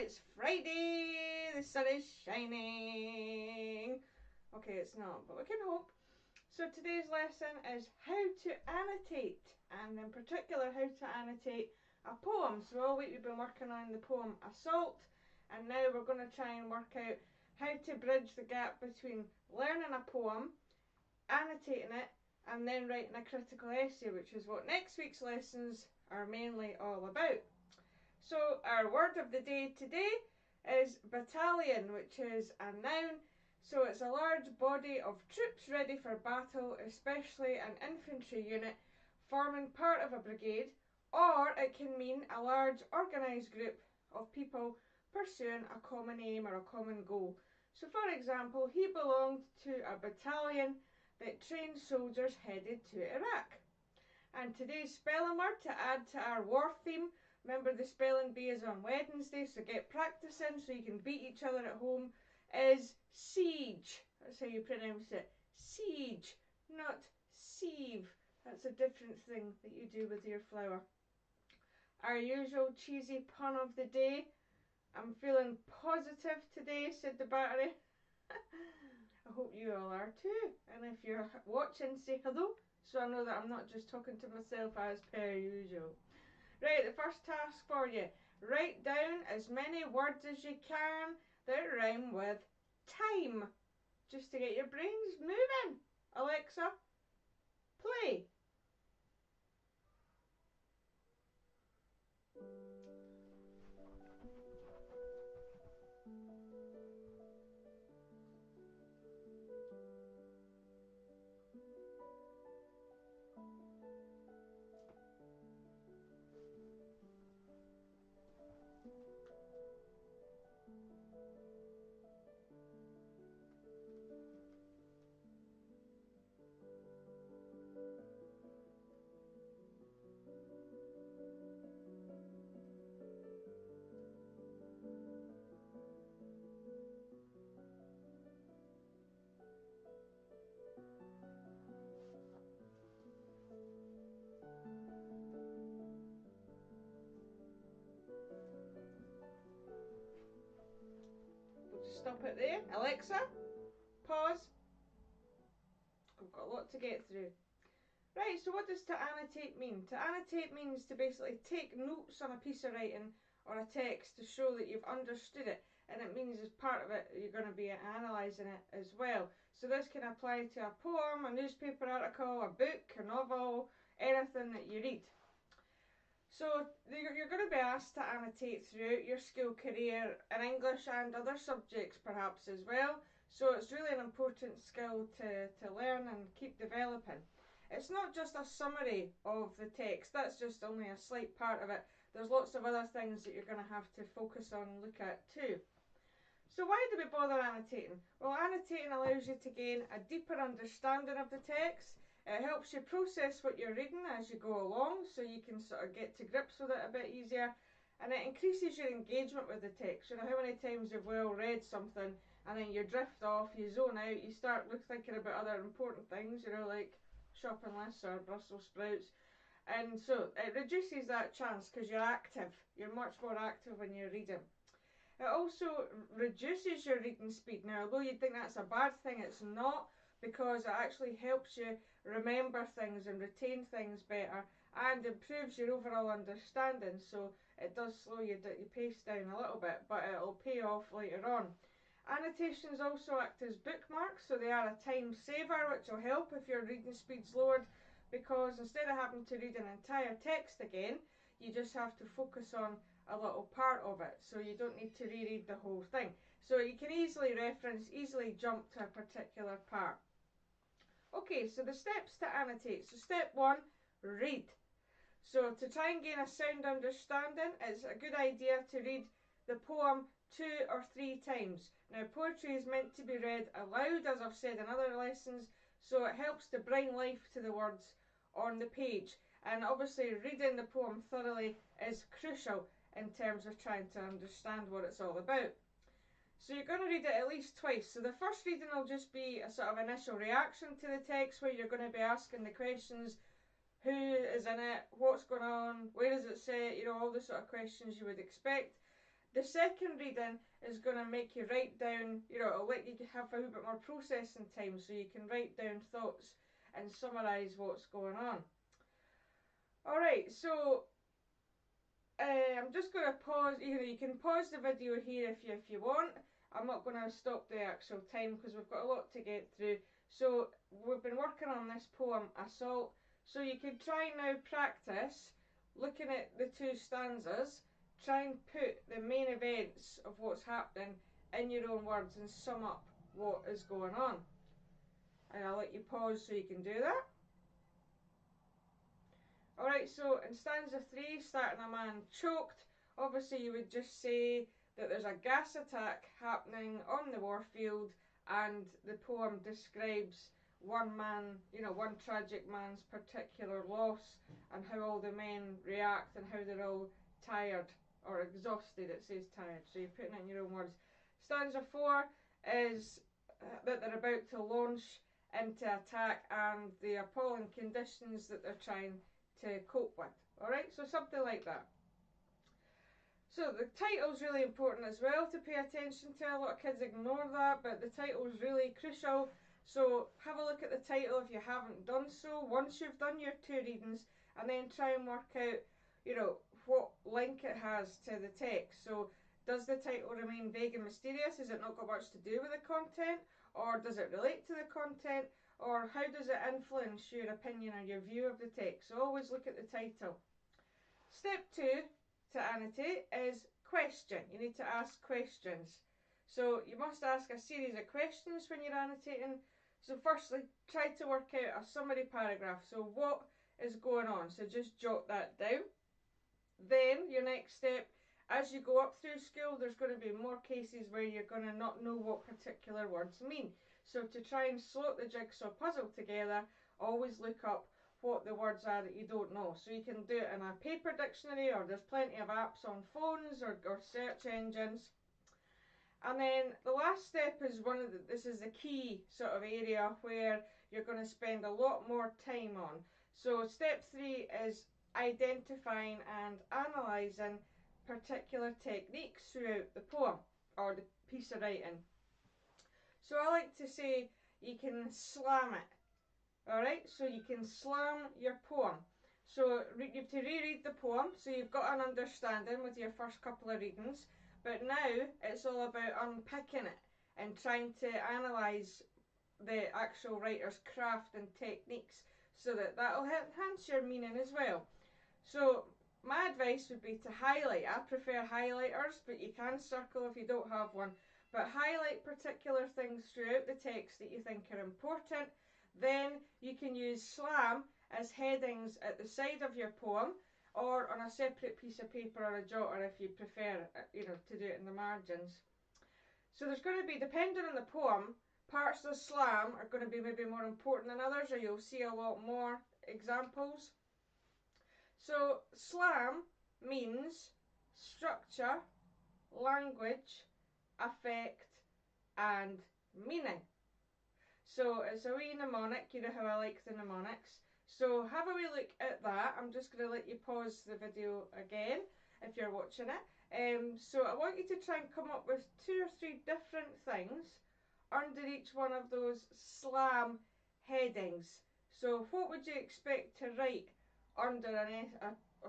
It's Friday, the sun is shining. Okay, it's not, but we can hope. So today's lesson is how to annotate, and in particular how to annotate a poem. So all week we've been working on the poem Assault, and now we're going to try and work out how to bridge the gap between learning a poem, annotating it, and then writing a critical essay, which is what next week's lessons are mainly all about. So our word of the day today is battalion, which is a noun. So it's a large body of troops ready for battle, especially an infantry unit forming part of a brigade, or it can mean a large organised group of people pursuing a common aim or a common goal. So for example, he belonged to a battalion that trained soldiers headed to Iraq. And today's spelling word to add to our war theme, remember the spelling bee is on Wednesday, so get practicing so you can beat each other at home, is siege. That's how you pronounce it. Siege, not sieve. That's a different thing that you do with your flour. Our usual cheesy pun of the day. I'm feeling positive today, said the battery. I hope you all are too. And if you're watching, say hello, so I know that I'm not just talking to myself as per usual. Right, the first task for you. Write down as many words as you can that rhyme with time. Just to get your brains moving. Alexa, play. We'll just stop it there. Alexa, pause. I've got a lot to get through. Right, so what does to annotate mean? To annotate means to basically take notes on a piece of writing or a text to show that you've understood it, and it means as part of it you're going to be analysing it as well. So this can apply to a poem, a newspaper article, a book, a novel, anything that you read. So you're going to be asked to annotate throughout your school career in English and other subjects perhaps as well. So it's really an important skill to learn and keep developing. It's not just a summary of the text, that's just only a slight part of it. There's lots of other things that you're going to have to focus on and look at too. So why do we bother annotating? Well, annotating allows you to gain a deeper understanding of the text. It helps you process what you're reading as you go along, so you can sort of get to grips with it a bit easier. And it increases your engagement with the text. You know how many times you've well read something and then you drift off, you zone out, you start thinking about other important things, you know, like shopping lists or Brussels sprouts. And so it reduces that chance because you're active. You're much more active when you're reading. It also reduces your reading speed. Now, although you'd think that's a bad thing, it's not, because it actually helps you remember things and retain things better and improves your overall understanding. So it does slow your pace down a little bit, but it'll pay off later on. Annotations also act as bookmarks, so they are a time saver, which will help if your reading speed's lowered, because instead of having to read an entire text again, you just have to focus on a little part of it, so you don't need to reread the whole thing. So you can easily reference, easily jump to a particular part. Okay, so the steps to annotate. So step one, read. So to try and gain a sound understanding, it's a good idea to read the poem 2 or 3 times. Now, poetry is meant to be read aloud, as I've said in other lessons, so it helps to bring life to the words on the page. And obviously reading the poem thoroughly is crucial in terms of trying to understand what it's all about. So you're going to read it at least twice. So the first reading will just be a sort of initial reaction to the text, where you're going to be asking the questions: who is in it, what's going on, where is it set, you know, all the sort of questions you would expect. The second reading is going to make you write down, you know, it'll let you have a little bit more processing time so you can write down thoughts and summarise what's going on. Alright, so I'm just going to pause. You can pause the video here if you want. I'm not going to stop the actual time because we've got a lot to get through. So we've been working on this poem, Assault. So you could try now practice looking at the two stanzas, try and put the main events of what's happening in your own words and sum up what is going on. And I'll let you pause so you can do that. Alright, so in stanza 3, starting a man choked, obviously you would just say that there's a gas attack happening on the warfield and the poem describes one man, you know, one tragic man's particular loss and how all the men react and how they're all tired or exhausted. It says tired, so you're putting it in your own words. Stanza 4 is that they're about to launch into attack and the appalling conditions that they're trying to cope with. Alright, so something like that. So the title's really important as well to pay attention to. A lot of kids ignore that, but the title's really crucial. So have a look at the title if you haven't done so once you've done your two readings, and then try and work out, you know, what link it has to the text. So does the title remain vague and mysterious? Has it not got much to do with the content? Or does it relate to the content? Or how does it influence your opinion or your view of the text? So always look at the title. Step 2 to annotate is question. You need to ask questions. So you must ask a series of questions when you're annotating. So firstly, try to work out a summary paragraph. So what is going on? So just jot that down. Then your next step, as you go up through school, there's going to be more cases where you're going to not know what particular words mean. So to try and slot the jigsaw puzzle together, always look up what the words are that you don't know. So you can do it in a paper dictionary, or there's plenty of apps on phones or search engines. And then the last step is this is the key sort of area where you're going to spend a lot more time on. So step 3 is identifying and analysing particular techniques throughout the poem or the piece of writing. So I like to say you can slam it. Alright, so you can slam your poem. So you have to reread the poem, so you've got an understanding with your first couple of readings, but now it's all about unpicking it and trying to analyse the actual writer's craft and techniques so that that'll enhance your meaning as well. So my advice would be to highlight. I prefer highlighters, but you can circle if you don't have one. But highlight particular things throughout the text that you think are important. Then you can use slam as headings at the side of your poem or on a separate piece of paper or a jotter if you prefer, you know, to do it in the margins. So there's going to be, depending on the poem, parts of slam are going to be maybe more important than others, or you'll see a lot more examples. So slam means structure, language, affect and meaning. So it's a wee mnemonic, you know how I like the mnemonics. So have a wee look at that. I'm just going to let you pause the video again if you're watching it. So I want you to try and come up with 2 or 3 different things under each one of those slam headings. So what would you expect to write under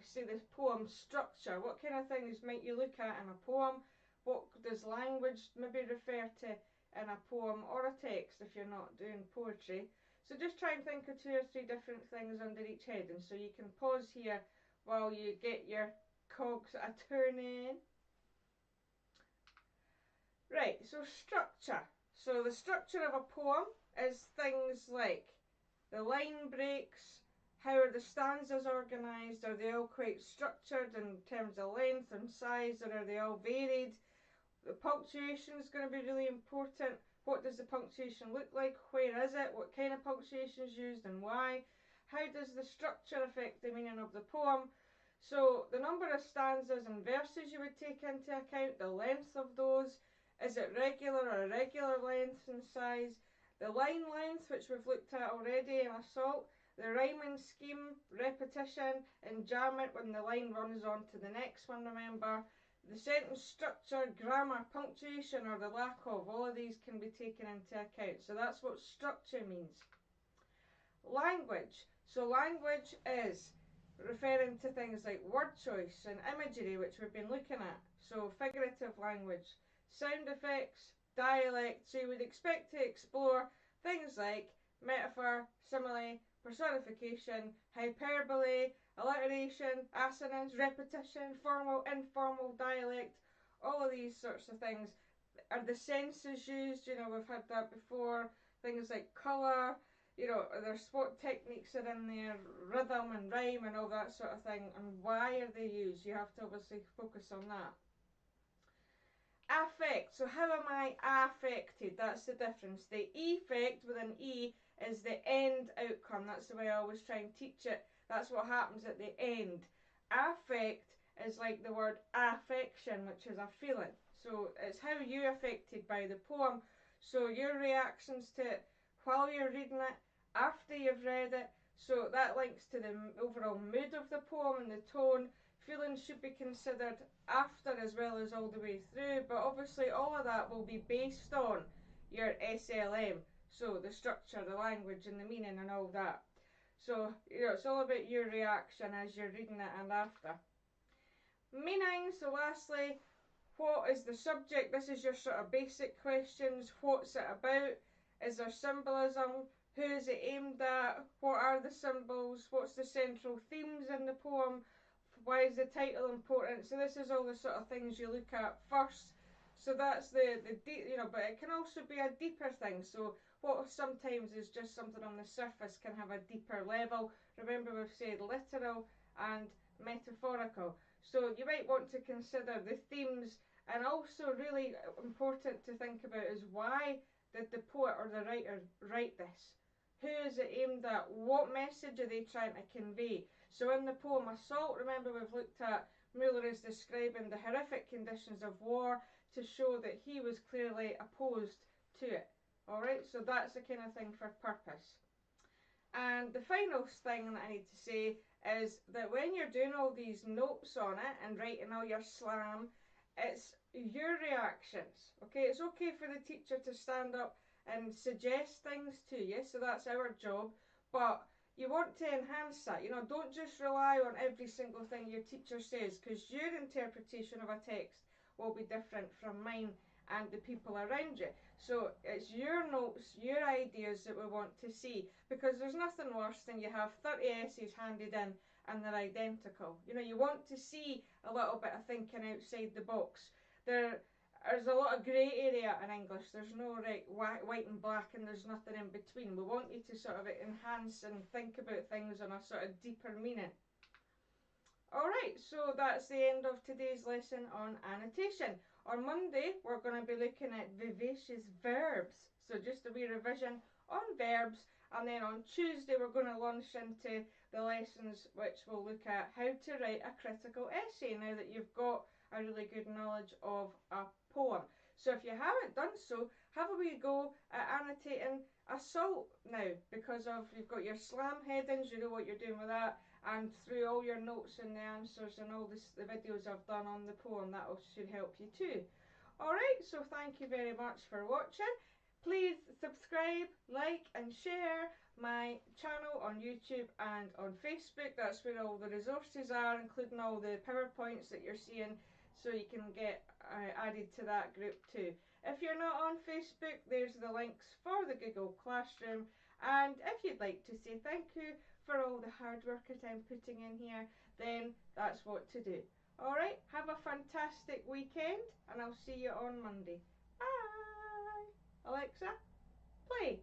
say this poem structure? What kind of things might you look at in a poem? What does language maybe refer to in a poem or a text if you're not doing poetry? So just try and think of 2 or 3 different things under each heading. So you can pause here while you get your cogs a turning. Right, so structure. So the structure of a poem is things like the line breaks, how are the stanzas organised, are they all quite structured in terms of length and size, or are they all varied? The punctuation is going to be really important. What does the punctuation look like? Where is it? What kind of punctuation is used and why? How does the structure affect the meaning of the poem? So the number of stanzas and verses you would take into account, the length of those, is it regular or irregular length and size? The line length, which we've looked at already in Assault, the rhyming scheme, repetition, enjambment when the line runs on to the next one, remember. the sentence structure, grammar, punctuation, or the lack of, all of these can be taken into account. So that's what structure means. Language. So language is referring to things like word choice and imagery, which we've been looking at. So figurative language, sound effects, dialect. So you would expect to explore things like metaphor, simile, personification, hyperbole, alliteration, assonance, repetition, formal, informal, dialect, all of these sorts of things. Are the senses used? We've had that before. Things like colour, there's what techniques are in there, rhythm and rhyme and all that sort of thing, and why are they used? You have to obviously focus on that. Affect. So how am I affected? That's the difference. The effect with an E is the end outcome. That's the way I always try and teach it. That's what happens at the end. Affect is like the word affection, which is a feeling. So it's how you're affected by the poem. So your reactions to it while you're reading it, after you've read it. So that links to the overall mood of the poem and the tone. Feelings should be considered after as well as all the way through, but obviously all of that will be based on your SLM. So the structure, the language and the meaning and all that. So, it's all about your reaction as you're reading it and after. Meaning. So lastly, what is the subject? This is your sort of basic questions. What's it about? Is there symbolism? Who is it aimed at? What are the symbols? What's the central themes in the poem? Why is the title important? So this is all the sort of things you look at first. So that's but it can also be a deeper thing. So what sometimes is just something on the surface can have a deeper level. Remember, we've said literal and metaphorical. So you might want to consider the themes, and also really important to think about is why did the poet or the writer write this? Who is it aimed at? What message are they trying to convey? So in the poem Assault, remember we've looked at Muller is describing the horrific conditions of war to show that he was clearly opposed to it. Alright, so that's the kind of thing for purpose. And the final thing that I need to say is that when you're doing all these notes on it and writing all your slam, it's your reactions. Okay, it's okay for the teacher to stand up and suggest things to you, so that's our job, but you want to enhance that. Don't just rely on every single thing your teacher says, because your interpretation of a text will be different from mine and the people around you. So it's your notes, your ideas that we want to see, because there's nothing worse than you have 30 essays handed in and they're identical. You want to see a little bit of thinking outside the box. There's a lot of grey area in English. There's no white and black, and there's nothing in between. We want you to sort of enhance and think about things on a sort of deeper meaning. Alright, so that's the end of today's lesson on annotation. On Monday, we're going to be looking at vivacious verbs. So just a wee revision on verbs. And then on Tuesday, we're going to launch into the lessons which will look at how to write a critical essay now that you've got a really good knowledge of a poem. So if you haven't done so, have a wee go at annotating Assault now, because you've got your slam headings, you know what you're doing with that, and through all your notes and the answers and all the videos I've done on the poem, that should help you too. Alright, so thank you very much for watching. Please subscribe, like and share my channel on YouTube and on Facebook. That's where all the resources are, including all the PowerPoints that you're seeing, so you can get added to that group too. If you're not on Facebook, there's the links for the Google Classroom. And if you'd like to say thank you for all the hard work that I'm putting in here, then that's what to do. Alright, have a fantastic weekend, and I'll see you on Monday. Bye! Alexa, play!